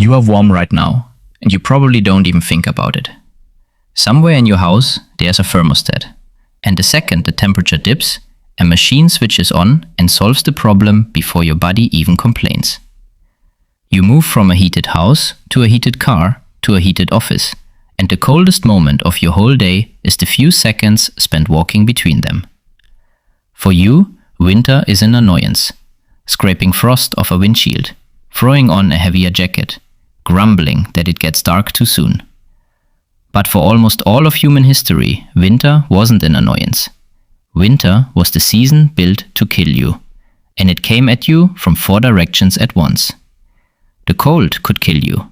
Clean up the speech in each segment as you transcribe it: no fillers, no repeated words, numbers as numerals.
You are warm right now, and you probably don't even think about it. Somewhere in your house, there's a thermostat, and the second the temperature dips, a machine switches on and solves the problem before your body even complains. You move from a heated house to a heated car to a heated office, and the coldest moment of your whole day is the few seconds spent walking between them. For you, winter is an annoyance, scraping frost off a windshield, throwing on a heavier jacket, grumbling that it gets dark too soon. But for almost all of human history, winter wasn't an annoyance. Winter was the season built to kill you, and it came at you from 4 directions at once. The cold could kill you,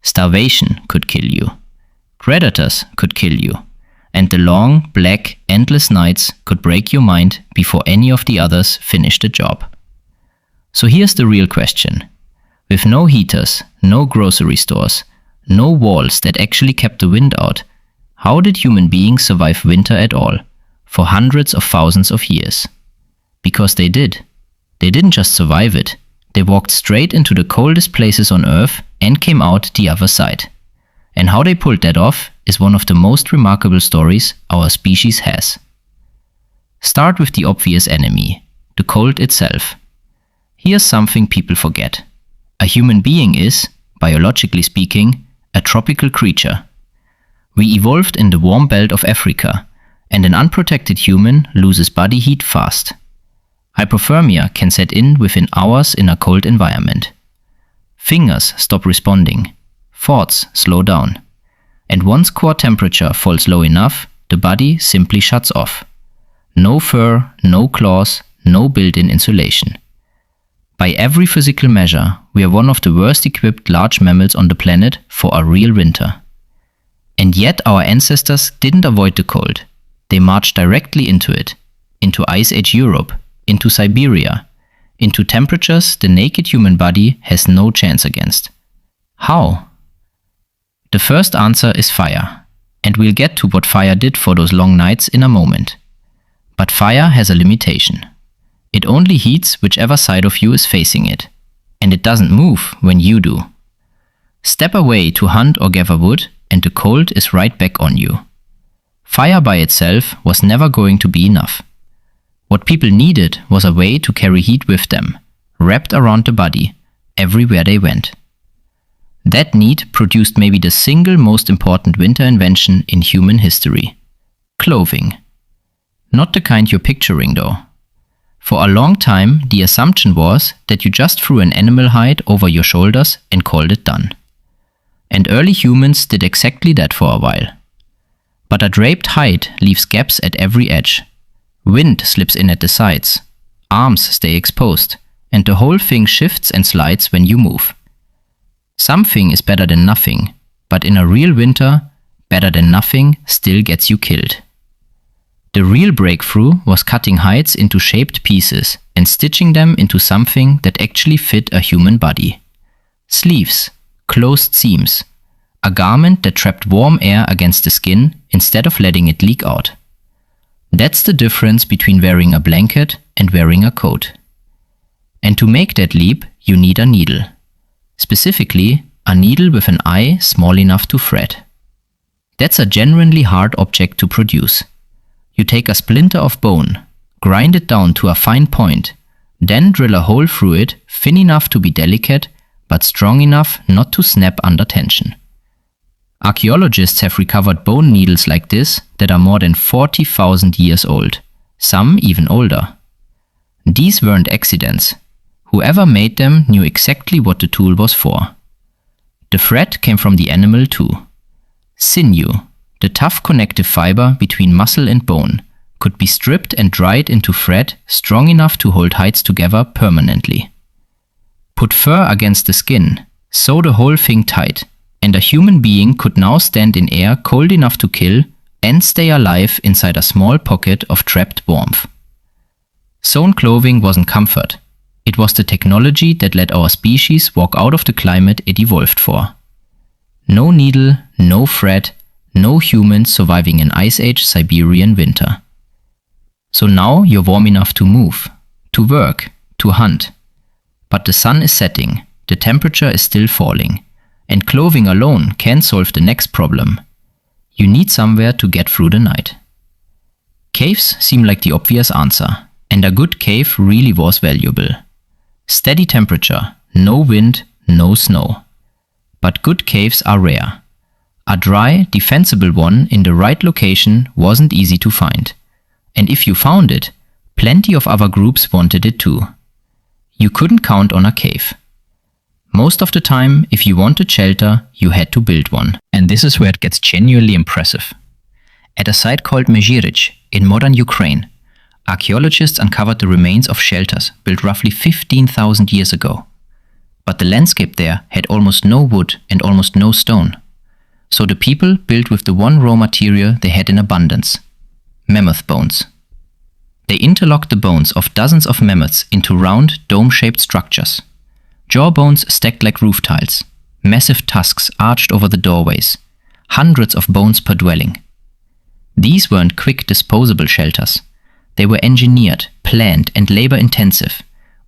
starvation could kill you, predators could kill you, and the long, black, endless nights could break your mind before any of the others finished the job. So here's the real question. With no heaters, no grocery stores, no walls that actually kept the wind out, how did human beings survive winter at all, for hundreds of thousands of years? Because they did. They didn't just survive it, they walked straight into the coldest places on Earth and came out the other side. And how they pulled that off is one of the most remarkable stories our species has. Start with the obvious enemy, the cold itself. Here's something people forget. A human being is, biologically speaking, a tropical creature. We evolved in the warm belt of Africa, and an unprotected human loses body heat fast. Hypothermia can set in within hours in a cold environment. Fingers stop responding, thoughts slow down, and once core temperature falls low enough, the body simply shuts off. No fur, no claws, no built-in insulation. By every physical measure, we are one of the worst equipped large mammals on the planet for a real winter. And yet our ancestors didn't avoid the cold. They marched directly into it, into Ice Age Europe, into Siberia, into temperatures the naked human body has no chance against. How? The first answer is fire, and we'll get to what fire did for those long nights in a moment. But fire has a limitation. It only heats whichever side of you is facing it, and it doesn't move when you do. Step away to hunt or gather wood, and the cold is right back on you. Fire by itself was never going to be enough. What people needed was a way to carry heat with them, wrapped around the body, everywhere they went. That need produced maybe the single most important winter invention in human history: clothing. Not the kind you're picturing though. For a long time, the assumption was that you just threw an animal hide over your shoulders and called it done. And early humans did exactly that for a while. But a draped hide leaves gaps at every edge. Wind slips in at the sides, arms stay exposed, and the whole thing shifts and slides when you move. Something is better than nothing, but in a real winter, better than nothing still gets you killed. The real breakthrough was cutting hides into shaped pieces and stitching them into something that actually fit a human body. Sleeves, closed seams, a garment that trapped warm air against the skin instead of letting it leak out. That's the difference between wearing a blanket and wearing a coat. And to make that leap, you need a needle. Specifically, a needle with an eye small enough to thread. That's a genuinely hard object to produce. You take a splinter of bone, grind it down to a fine point, then drill a hole through it thin enough to be delicate, but strong enough not to snap under tension. Archaeologists have recovered bone needles like this that are more than 40,000 years old, some even older. These weren't accidents. Whoever made them knew exactly what the tool was for. The thread came from the animal too. Sinew, the tough connective fiber between muscle and bone, could be stripped and dried into thread strong enough to hold hides together permanently. Put fur against the skin, sew the whole thing tight, and a human being could now stand in air cold enough to kill and stay alive inside a small pocket of trapped warmth. Sewn clothing wasn't comfort. It was the technology that let our species walk out of the climate it evolved for. No needle, no thread, no humans surviving an Ice Age Siberian winter. So now you're warm enough to move, to work, to hunt. But the sun is setting, the temperature is still falling. And clothing alone can't solve the next problem. You need somewhere to get through the night. Caves seem like the obvious answer, and a good cave really was valuable. Steady temperature, no wind, no snow. But good caves are rare. A dry, defensible one in the right location wasn't easy to find. And if you found it, plenty of other groups wanted it too. You couldn't count on a cave. Most of the time, if you wanted shelter, you had to build one. And this is where it gets genuinely impressive. At a site called Mezhirich in modern Ukraine, archaeologists uncovered the remains of shelters built roughly 15,000 years ago. But the landscape there had almost no wood and almost no stone. So the people built with the one raw material they had in abundance: mammoth bones. They interlocked the bones of dozens of mammoths into round, dome-shaped structures. Jawbones stacked like roof tiles, massive tusks arched over the doorways, hundreds of bones per dwelling. These weren't quick, disposable shelters. They were engineered, planned, and labor-intensive,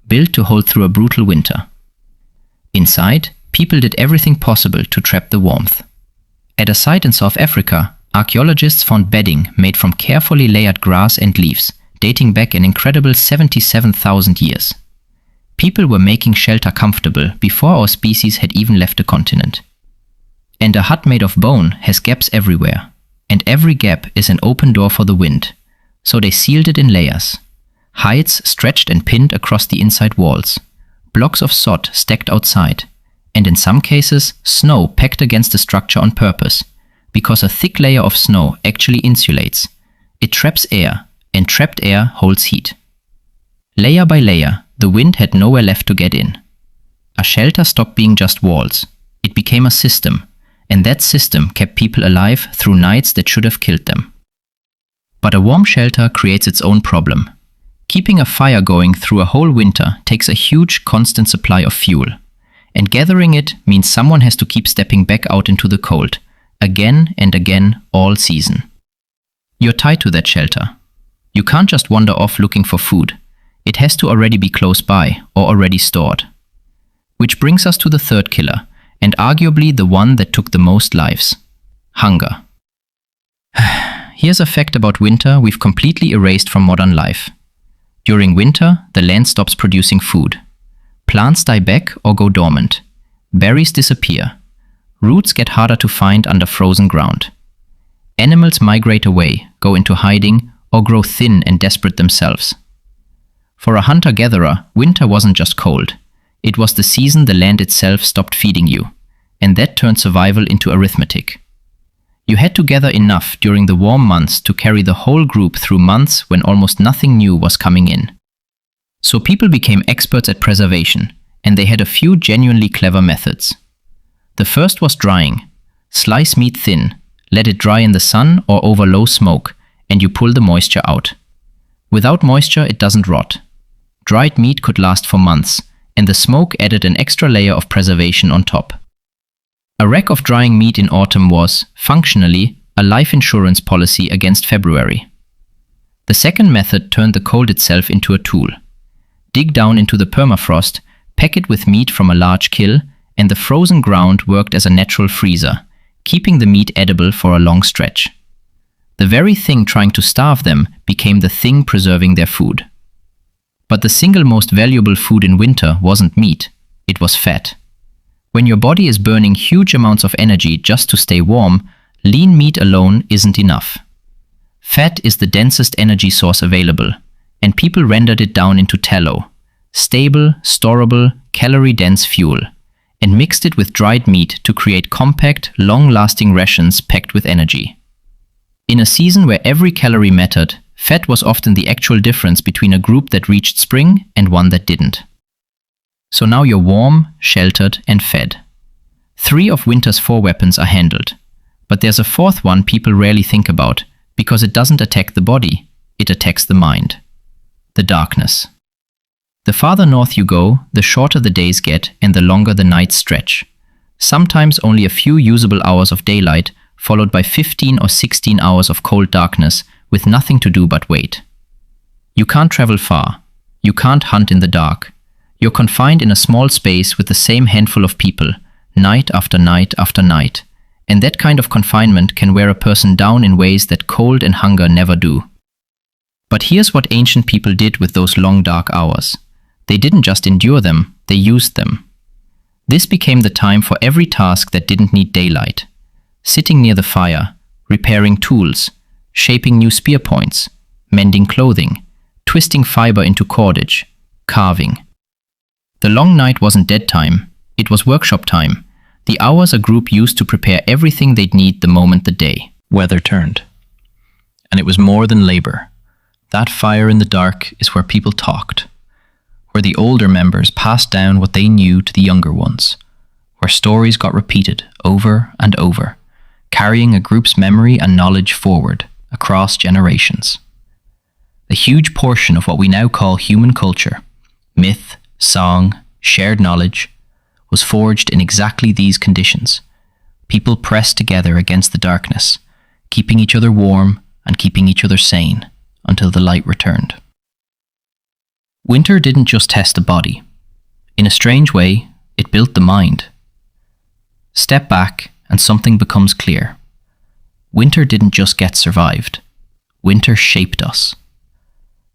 built to hold through a brutal winter. Inside, people did everything possible to trap the warmth. At a site in South Africa, archaeologists found bedding made from carefully layered grass and leaves, dating back an incredible 77,000 years. People were making shelter comfortable before our species had even left the continent. And a hut made of bone has gaps everywhere, and every gap is an open door for the wind, so they sealed it in layers. Hides stretched and pinned across the inside walls, blocks of sod stacked outside, and in some cases, snow packed against the structure on purpose, because a thick layer of snow actually insulates. It traps air, and trapped air holds heat. Layer by layer, the wind had nowhere left to get in. A shelter stopped being just walls. It became a system, and that system kept people alive through nights that should have killed them. But a warm shelter creates its own problem. Keeping a fire going through a whole winter takes a huge, constant supply of fuel. And gathering it means someone has to keep stepping back out into the cold, again and again, all season. You're tied to that shelter. You can't just wander off looking for food. It has to already be close by or already stored. Which brings us to the third killer, and arguably the one that took the most lives: hunger. Here's a fact about winter we've completely erased from modern life. During winter, the land stops producing food. Plants die back or go dormant. Berries disappear. Roots get harder to find under frozen ground. Animals migrate away, go into hiding, or grow thin and desperate themselves. For a hunter-gatherer, winter wasn't just cold. It was the season the land itself stopped feeding you, and that turned survival into arithmetic. You had to gather enough during the warm months to carry the whole group through months when almost nothing new was coming in. So people became experts at preservation, and they had a few genuinely clever methods. The first was drying. Slice meat thin, let it dry in the sun or over low smoke, and you pull the moisture out. Without moisture, it doesn't rot. Dried meat could last for months, and the smoke added an extra layer of preservation on top. A rack of drying meat in autumn was, functionally, a life insurance policy against February. The second method turned the cold itself into a tool. Dig down into the permafrost, pack it with meat from a large kill, and the frozen ground worked as a natural freezer, keeping the meat edible for a long stretch. The very thing trying to starve them became the thing preserving their food. But the single most valuable food in winter wasn't meat, it was fat. When your body is burning huge amounts of energy just to stay warm, lean meat alone isn't enough. Fat is the densest energy source available, and people rendered it down into tallow, stable, storable, calorie-dense fuel, and mixed it with dried meat to create compact, long-lasting rations packed with energy. In a season where every calorie mattered, fat was often the actual difference between a group that reached spring and one that didn't. So now you're warm, sheltered, and fed. 3 of winter's 4 weapons are handled. But there's a fourth one people rarely think about, because it doesn't attack the body, it attacks the mind. The darkness. The farther north you go, the shorter the days get and the longer the nights stretch. Sometimes only a few usable hours of daylight, followed by 15 or 16 hours of cold darkness, with nothing to do but wait. You can't travel far. You can't hunt in the dark. You're confined in a small space with the same handful of people, night after night after night, and that kind of confinement can wear a person down in ways that cold and hunger never do. But here's what ancient people did with those long dark hours. They didn't just endure them, they used them. This became the time for every task that didn't need daylight. Sitting near the fire, repairing tools, shaping new spear points, mending clothing, twisting fiber into cordage, carving. The long night wasn't dead time, it was workshop time. The hours a group used to prepare everything they'd need the moment the day weather turned. And it was more than labor. That fire in the dark is where people talked, where the older members passed down what they knew to the younger ones, where stories got repeated over and over, carrying a group's memory and knowledge forward across generations. A huge portion of what we now call human culture, myth, song, shared knowledge, was forged in exactly these conditions. People pressed together against the darkness, keeping each other warm and keeping each other sane until the light returned. Winter didn't just test the body. In a strange way, it built the mind. Step back and something becomes clear. Winter didn't just get survived. Winter shaped us.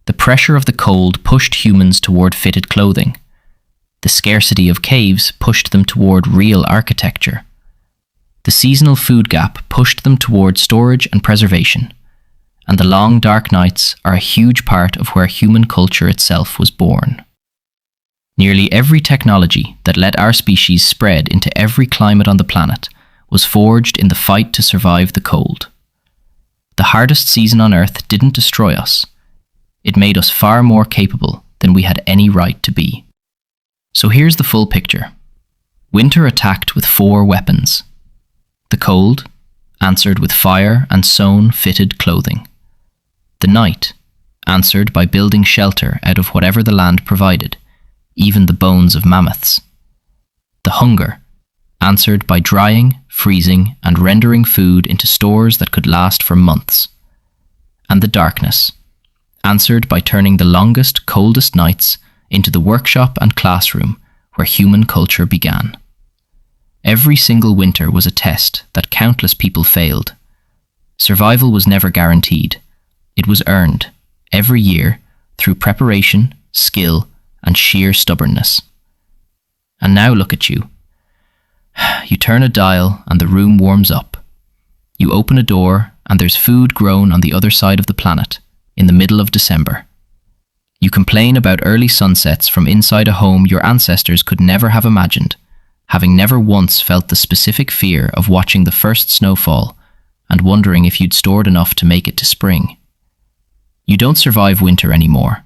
The pressure of the cold pushed humans toward fitted clothing. The scarcity of caves pushed them toward real architecture. The seasonal food gap pushed them toward storage and preservation. And the long dark nights are a huge part of where human culture itself was born. Nearly every technology that let our species spread into every climate on the planet was forged in the fight to survive the cold. The hardest season on Earth didn't destroy us. It made us far more capable than we had any right to be. So here's the full picture. Winter attacked with 4 weapons. The cold answered with fire and sewn, fitted clothing. The night answered by building shelter out of whatever the land provided, even the bones of mammoths. The hunger answered by drying, freezing, and rendering food into stores that could last for months. And the darkness answered by turning the longest, coldest nights into the workshop and classroom where human culture began. Every single winter was a test that countless people failed. Survival was never guaranteed. It was earned, every year, through preparation, skill, and sheer stubbornness. And now look at you. You turn a dial and the room warms up. You open a door and there's food grown on the other side of the planet, in the middle of December. You complain about early sunsets from inside a home your ancestors could never have imagined, having never once felt the specific fear of watching the first snowfall and wondering if you'd stored enough to make it to spring. You don't survive winter anymore.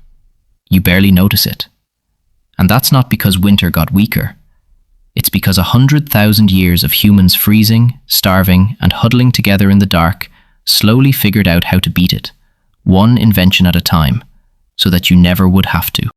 You barely notice it. And that's not because winter got weaker. It's because 100,000 years of humans freezing, starving, and huddling together in the dark slowly figured out how to beat it, one invention at a time, so that you never would have to.